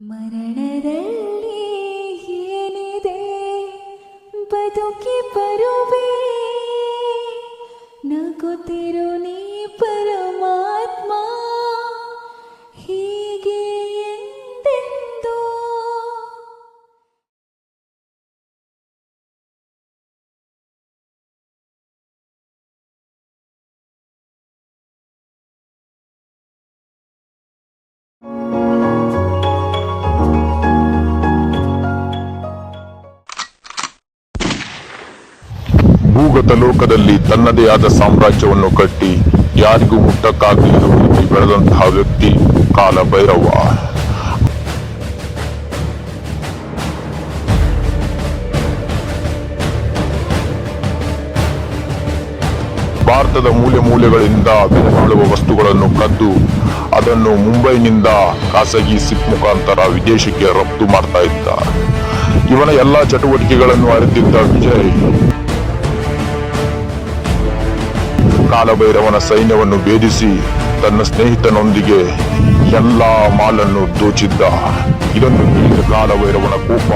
ಮರಣದಲ್ಲಿ ಏನಿದೆ ಬದುಕಿ ಬರುವೆ ನಗುತ್ತಿರು ನೀ ಪರಮಾತ್ಮ ಹೀಗೆ ಎಂದೆಂದೋ. ಭೂಗತ ಲೋಕದಲ್ಲಿ ತನ್ನದೇ ಆದ ಸಾಮ್ರಾಜ್ಯವನ್ನು ಕಟ್ಟಿ ಯಾರಿಗೂ ಮುಟ್ಟಕ್ಕಾಗಲಿರುವ ರೀತಿ ಬೆಳೆದಂತಹ ವ್ಯಕ್ತಿ ಕಾಲಭೈರವ. ಭಾರತದ ಮೂಲೆ ಮೂಲೆಗಳಿಂದ ಬೆಲೆ ಬಾಳುವ ವಸ್ತುಗಳನ್ನು ಕದ್ದು ಅದನ್ನು ಮುಂಬೈನಿಂದ ಖಾಸಗಿ ಸಿಪ್ ಮುಖಾಂತರ ವಿದೇಶಕ್ಕೆ ರಫ್ತು ಮಾಡ್ತಾ ಇದ್ದ. ಇವನ ಎಲ್ಲಾ ಚಟುವಟಿಕೆಗಳನ್ನು ಅರಿತಿದ್ದ ವಿಜಯ್ ಕಾಲಭೈರವನ ಸೈನ್ಯವನ್ನು ಭೇದಿಸಿ ತನ್ನ ಸ್ನೇಹಿತನೊಂದಿಗೆ ಎಲ್ಲಾ ಮಾಲನ್ನು ದೋಚಿದ್ದ. ಇದನ್ನು ತಿಳಿದ ಕಾಲಭೈರವನ ಕೋಪ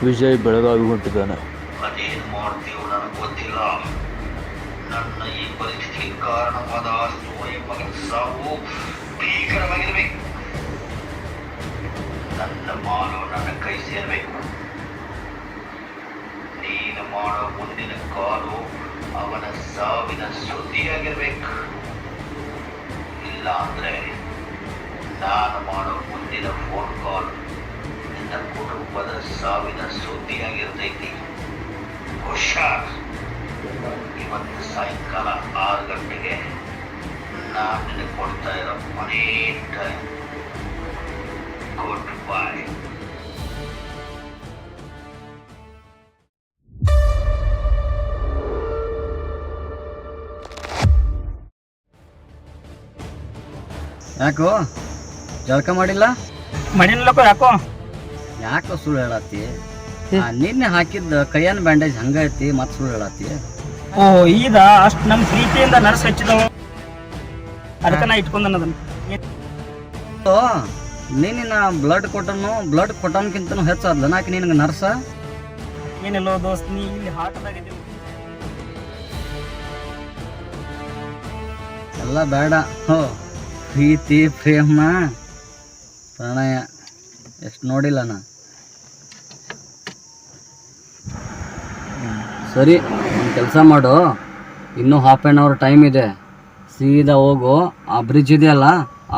ವಿಜಯ್ ಬೆಳಗಾವಿ ಹೊಂಟಿದ್ದಾನೆ. ಅದೇನು ಮಾಡ್ತೀವೋ ನನಗೆ ಗೊತ್ತಿಲ್ಲ. ನನ್ನ ಈ ಪರಿಸ್ಥಿತಿಗೆ ಕಾರಣವಾದ ಸ್ವಯಂ ಮಗನ ಸಾವು ಭೀಕರವಾಗಿರಬೇಕು. ನನ್ನ ಮಾಲು ನನ್ನ ಕೈ ಸೇರಬೇಕು. ನೀನು ಮಾಡೋ ಮುಂದಿನ ಕಾಲು ಅವನ ಸಾವಿನ ಸುದ್ದಿಯಾಗಿರ್ಬೇಕು. ಇಲ್ಲ ಅಂದ್ರೆ ನಾನು ಮಾಡೋ ಮುಂದಿನ ಫೋನ್ ಕಾಲ್ ನಿನ್ನ ಕುಟುಂಬದ ಸಾವಿನ ಸುದ್ದಿಯಾಗಿರ್ತೈತಿ. ಹುಷಾರ್. ಇವತ್ತು ಸಾಯಂಕಾಲ 6 ಗಂಟೆಗೆ ನಾನು ನಿನಗೆ ಕೊಡ್ತಾ ಇರೋ ಮನೇ ಟೈಮ್. Good bye. ಯಾಕೋ ಜಳಕ ಮಾಡಿಲ್ಲ? ಮಾಡಿಲ್ಲಪ್ಪ. ಯಾಕೋ ಸುಳ್ಳು ಹೇಳತ್ತಿ? ನಿನ್ನೆ ಹಾಕಿದ್ದ ಕೈಯನ್ ಬ್ಯಾಂಡೇಜ್ ಹಂಗ ಐತಿ, ಮತ್ ಸುಳ್ಳು ಹೇಳತ್ತಿ? ಓ ಈಗ ಅಷ್ಟು ನಮ್ಮ ಪ್ರೀತಿಯಿಂದ ನರ್ಸ್ ಹಚ್ಚಿದವ, ಅದಕ್ಕೆ ನಾ ಇಟ್ಕೊಂಡ ಅದನ್ನ. ನೀನಿನ ಬ್ಲಡ್ ಕೊಟ್ಟನ್ಕಿಂತನೂ ಹೆಚ್ಚಾದ್ಲ ನಾಕಿ ನಿನಗೆ ನರ್ಸ? ಏನಿಲ್ಲೋ ದೋಸ್ತ್, ನೀ ಇಲ್ಲಿ ಹಾಟದಾಗಿದ್ದೀವಿ. ಎಲ್ಲ ಬೇಡ. ಪ್ರೀತಿ ಪ್ರೇಮ ಪ್ರಣಯ ಎಷ್ಟು ನೋಡಿಲ್ಲ ನಾ. ಸರಿ, ಒಂದು ಕೆಲಸ ಮಾಡು, ಇನ್ನೂ ½ ಟೈಮ್ ಇದೆ. ಸೀದಾ ಹೋಗು, ಆ ಬ್ರಿಡ್ಜ್ ಇದೆಯಲ್ಲ,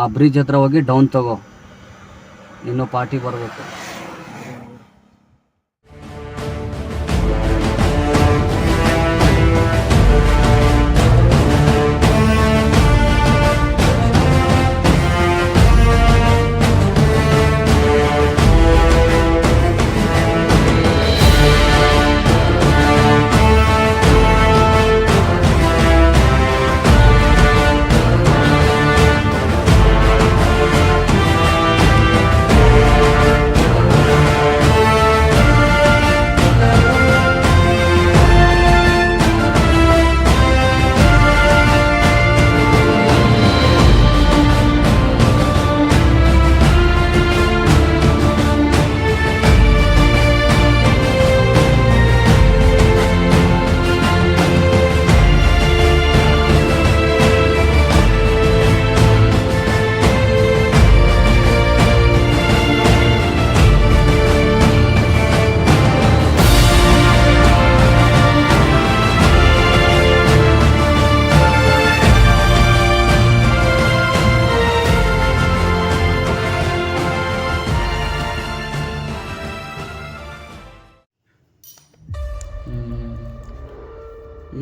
ಆ ಬ್ರಿಡ್ಜ್ ಹತ್ರ ಹೋಗಿ ಡೌನ್ ತಗೋ. ಇನ್ನೂ ಪಾರ್ಟಿ ಬರಬೇಕು.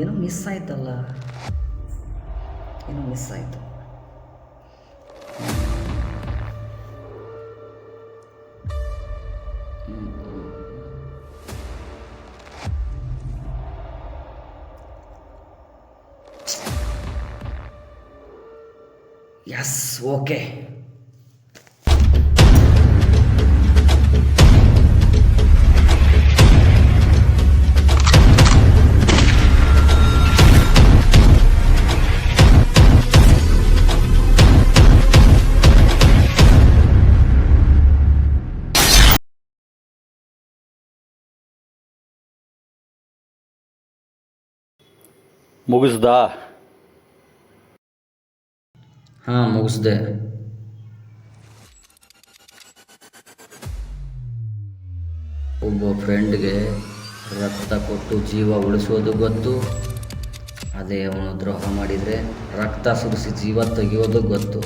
ಏನೋ ಮಿಸ್ ಆಯ್ತಲ್ಲ, ಏನೋ ಮಿಸ್ ಆಯಿತು. Yes, okay. ಮುಗಿಸ್ದಾ? ಹಾಂ, ಮುಗಿಸ್ದೆ. ಒಬ್ಬ ಫ್ರೆಂಡ್ಗೆ ರಕ್ತ ಕೊಟ್ಟು ಜೀವ ಉಳಿಸೋದು ಗೊತ್ತು, ಅದೇ ಅವನು ದ್ರೋಹ ಮಾಡಿದರೆ ರಕ್ತ ಸುರಿಸಿ ಜೀವ ತೆಗೆಯೋದು ಗೊತ್ತು.